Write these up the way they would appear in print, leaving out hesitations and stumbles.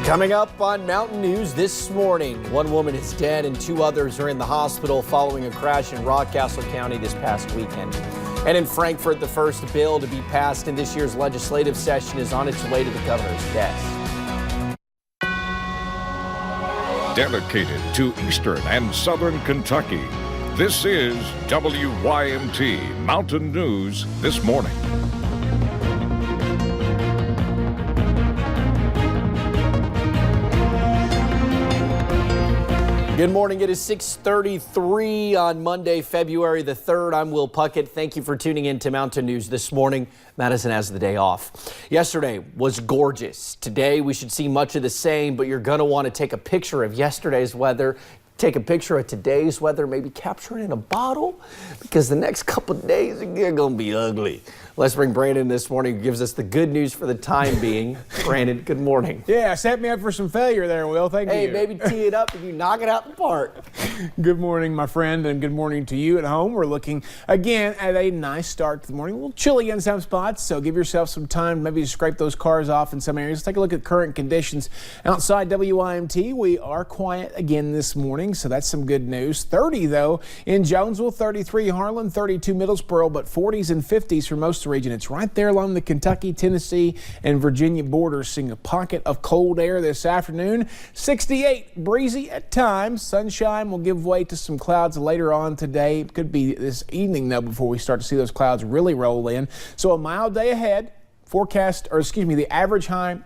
Coming up on Mountain News this morning, one woman is dead and two others are in the hospital following a crash in Rockcastle County this past weekend. And in Frankfort, the first bill to be passed in this year's legislative session is on its way to the governor's desk. Dedicated to Eastern and Southern Kentucky, this is WYMT Mountain News this morning. Good morning. It is 6:33 on Monday, February the 3rd. I'm Will Puckett. Thank you for tuning in to Mountain News this morning. Madison has the day off. Yesterday was gorgeous. Today we should see much of the same, but you're going to want to take a picture of yesterday's weather, take a picture of today's weather, maybe capture it in a bottle, because the next couple of days are going to be ugly. Let's bring Brandon this morning, who gives us the good news for the time being. Brandon, good morning. Yeah, set me up for some failure there, Will. Thank you. Hey, maybe tee it up and you knock it out the park. Good morning, my friend, and good morning to you at home. We're looking again at a nice start to the morning. A little chilly in some spots, so give yourself some time maybe to scrape those cars off in some areas. Let's take a look at current conditions outside WYMT. We are quiet again this morning, so that's some good news. 30 though in Jonesville, 33 Harlan, 32 Middlesboro, but 40s and 50s for most of the region. It's right there along the Kentucky, Tennessee, and Virginia borders, seeing a pocket of cold air this afternoon. 68 breezy at times. Sunshine will give way to some clouds later on today. It could be this evening though before we start to see those clouds really roll in. So a mild day ahead. The average high.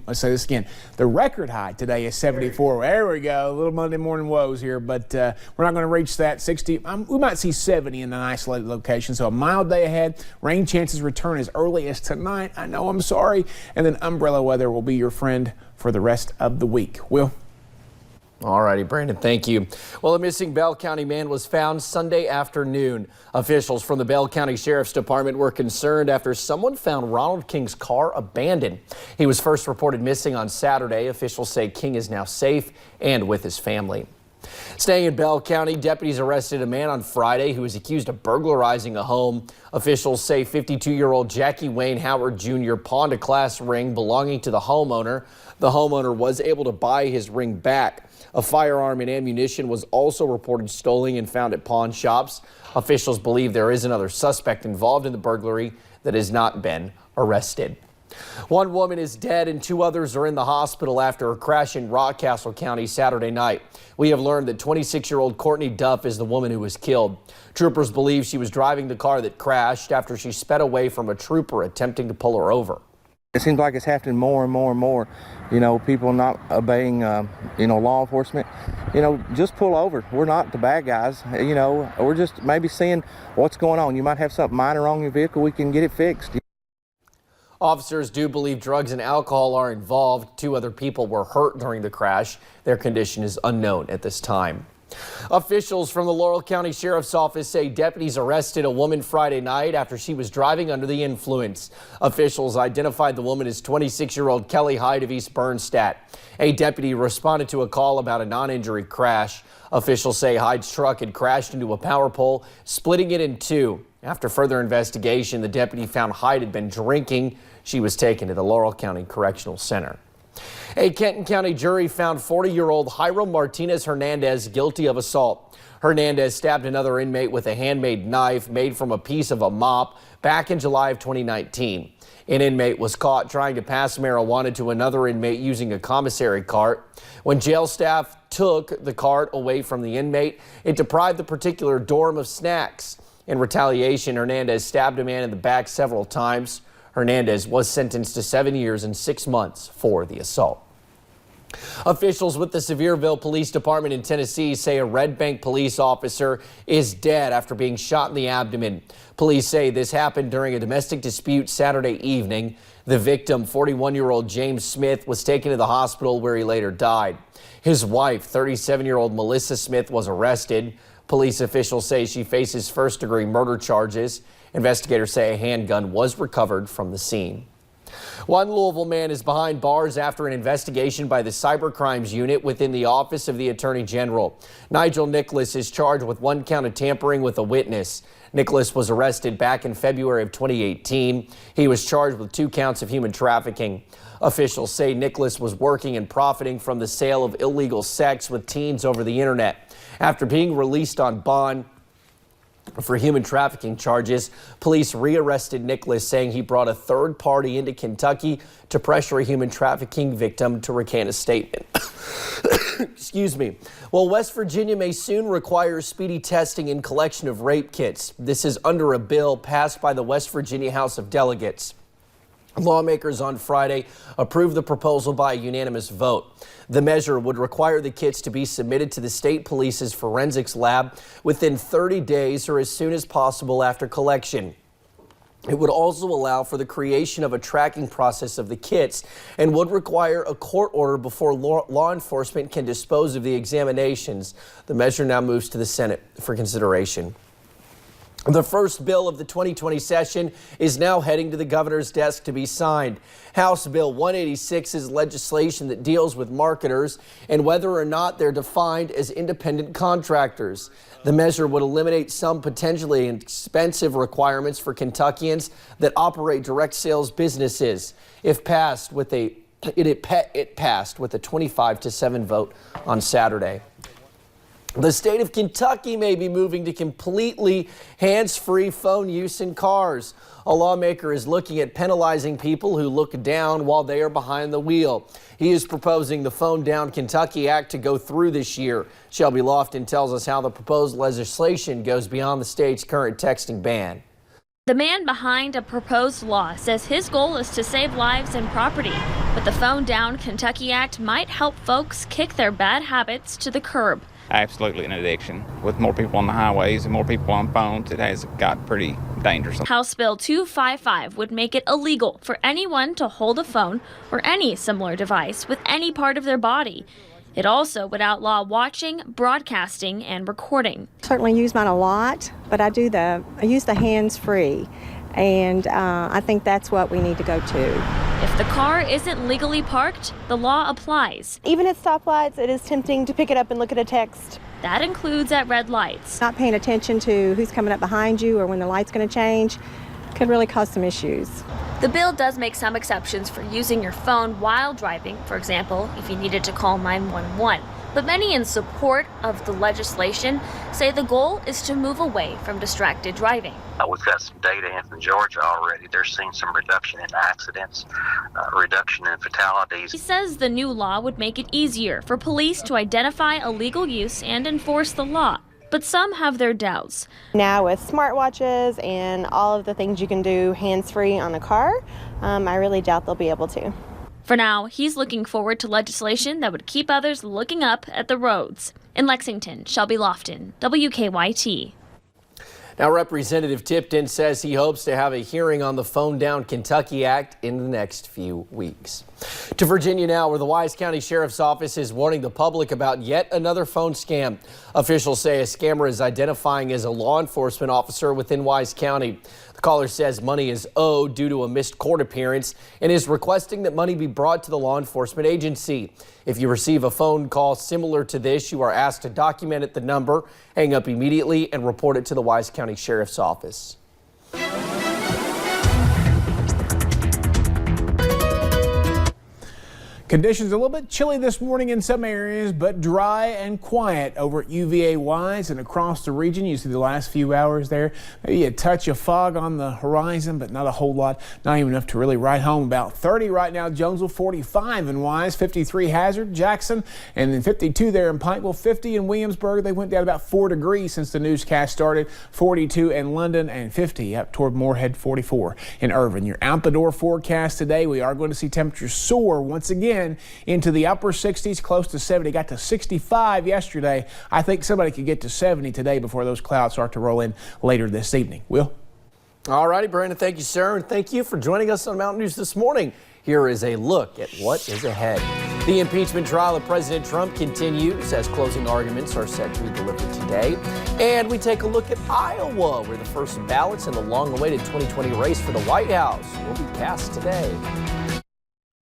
Let's say this again. The record high today is 74. There we go. A little Monday morning woes here, but we're not going to reach that 60. We might see 70 in an isolated location. So a mild day ahead. Rain chances return as early as tonight. I know, I'm sorry. And then umbrella weather will be your friend for the rest of the week. Will? All righty, Brandon, thank you. Well, a missing Bell County man was found Sunday afternoon. Officials from the Bell County Sheriff's Department were concerned after someone found Ronald King's car abandoned. He was first reported missing on Saturday. Officials say King is now safe and with his family. Staying in Bell County, deputies arrested a man on Friday who was accused of burglarizing a home. Officials say 52-year-old Jackie Wayne Howard Jr. pawned a class ring belonging to the homeowner. The homeowner was able to buy his ring back. A firearm and ammunition was also reported stolen and found at pawn shops. Officials believe there is another suspect involved in the burglary that has not been arrested. One woman is dead and two others are in the hospital after a crash in Rockcastle County Saturday night. We have learned that 26-year-old Courtney Duff is the woman who was killed. Troopers believe she was driving the car that crashed after she sped away from a trooper attempting to pull her over. It seems like it's happening more and more and more. You know, people not obeying, law enforcement. Just pull over. We're not the bad guys. We're just maybe seeing what's going on. You might have something minor wrong in your vehicle. We can get it fixed. Officers do believe drugs and alcohol are involved. Two other people were hurt during the crash. Their condition is unknown at this time. Officials from the Laurel County Sheriff's Office say deputies arrested a woman Friday night after she was driving under the influence. Officials identified the woman as 26-year-old Kelly Hyde of East Bernstadt. A deputy responded to a call about a non-injury crash. Officials say Hyde's truck had crashed into a power pole, splitting it in two. After further investigation, the deputy found Hyde had been drinking. She was taken to the Laurel County Correctional Center. A Kenton County jury found 40-year-old Jairo Martinez Hernandez guilty of assault. Hernandez stabbed another inmate with a handmade knife made from a piece of a mop back in July of 2019. An inmate was caught trying to pass marijuana to another inmate using a commissary cart. When jail staff took the cart away from the inmate, it deprived the particular dorm of snacks. In retaliation, Hernandez stabbed a man in the back several times. Hernandez was sentenced to 7 years and 6 months for the assault. Officials with the Sevierville Police Department in Tennessee say a Red Bank police officer is dead after being shot in the abdomen. Police say this happened during a domestic dispute Saturday evening. The victim, 41-year-old James Smith, was taken to the hospital where he later died. His wife, 37-year-old Melissa Smith, was arrested. Police officials say she faces first-degree murder charges. Investigators say a handgun was recovered from the scene. One Louisville man is behind bars after an investigation by the Cybercrimes Unit within the Office of the Attorney General. Nigel Nicholas is charged with 1 count of tampering with a witness. Nicholas was arrested back in February of 2018. He was charged with 2 counts of human trafficking. Officials say Nicholas was working and profiting from the sale of illegal sex with teens over the internet. After being released on bond for human trafficking charges, police rearrested Nicholas, saying he brought a third party into Kentucky to pressure a human trafficking victim to recant a statement. Excuse me. Well, West Virginia may soon require speedy testing and collection of rape kits. This is under a bill passed by the West Virginia House of Delegates. Lawmakers on Friday approved the proposal by a unanimous vote. The measure would require the kits to be submitted to the state police's forensics lab within 30 days or as soon as possible after collection. It would also allow for the creation of a tracking process of the kits and would require a court order before law enforcement can dispose of the examinations. The measure now moves to the Senate for consideration. The first bill of the 2020 session is now heading to the governor's desk to be signed. House Bill 186 is legislation that deals with marketers and whether or not they're defined as independent contractors. The measure would eliminate some potentially expensive requirements for Kentuckians that operate direct sales businesses. If passed with it passed with a 25-7 vote on Saturday. The state of Kentucky may be moving to completely hands-free phone use in cars. A lawmaker is looking at penalizing people who look down while they are behind the wheel. He is proposing the Phone Down Kentucky Act to go through this year. Shelby Lofton tells us how the proposed legislation goes beyond the state's current texting ban. The man behind a proposed law says his goal is to save lives and property, but the Phone Down Kentucky Act might help folks kick their bad habits to the curb. Absolutely an addiction. With more people on the highways and more people on phones, it has got pretty dangerous. House Bill 255 would make it illegal for anyone to hold a phone or any similar device with any part of their body. It also would outlaw watching, broadcasting, and recording. Certainly use mine a lot, but I use the hands-free, and I think that's what we need to go to. If the car isn't legally parked, the law applies. Even at stoplights, it is tempting to pick it up and look at a text. That includes at red lights. Not paying attention to who's coming up behind you or when the light's going to change could really cause some issues. The bill does make some exceptions for using your phone while driving, for example, if you needed to call 911. But many in support of the legislation say the goal is to move away from distracted driving. We've got some data in from Georgia already. They're seeing some reduction in accidents, reduction in fatalities. He says the new law would make it easier for police to identify illegal use and enforce the law. But some have their doubts. Now with smartwatches and all of the things you can do hands-free on a car, I really doubt they'll be able to. For now, he's looking forward to legislation that would keep others looking up at the roads. In Lexington, Shelby Lofton, WKYT. Now, Representative Tipton says he hopes to have a hearing on the Phone Down Kentucky Act in the next few weeks. To Virginia now, where the Wise County Sheriff's Office is warning the public about yet another phone scam. Officials say a scammer is identifying as a law enforcement officer within Wise County. The caller says money is owed due to a missed court appearance and is requesting that money be brought to the law enforcement agency. If you receive a phone call similar to this, you are asked to document the number, hang up immediately, and report it to the Wise County Sheriff's Office. Conditions a little bit chilly this morning in some areas, but dry and quiet over at UVA Wise and across the region. You see the last few hours there. Maybe a touch of fog on the horizon, but not a whole lot. Not even enough to really ride home. About 30 right now, Jonesville, 45 in Wise, 53 Hazard, Jackson, and then 52 there in Pikeville, 50 in Williamsburg. They went down about 4 degrees since the newscast started. 42 in London and 50 up toward Moorhead, 44 in Irvin. Your out the door forecast today, we are going to see temperatures soar once again into the upper 60s, close to 70. Got to 65 yesterday. I think somebody could get to 70 today before those clouds start to roll in later this evening. Will? All righty, Brandon, thank you, sir. And thank you for joining us on Mountain News this morning. Here is a look at what is ahead. The impeachment trial of President Trump continues as closing arguments are set to be delivered today. And we take a look at Iowa, where the first ballots in the long-awaited 2020 race for the White House will be cast today.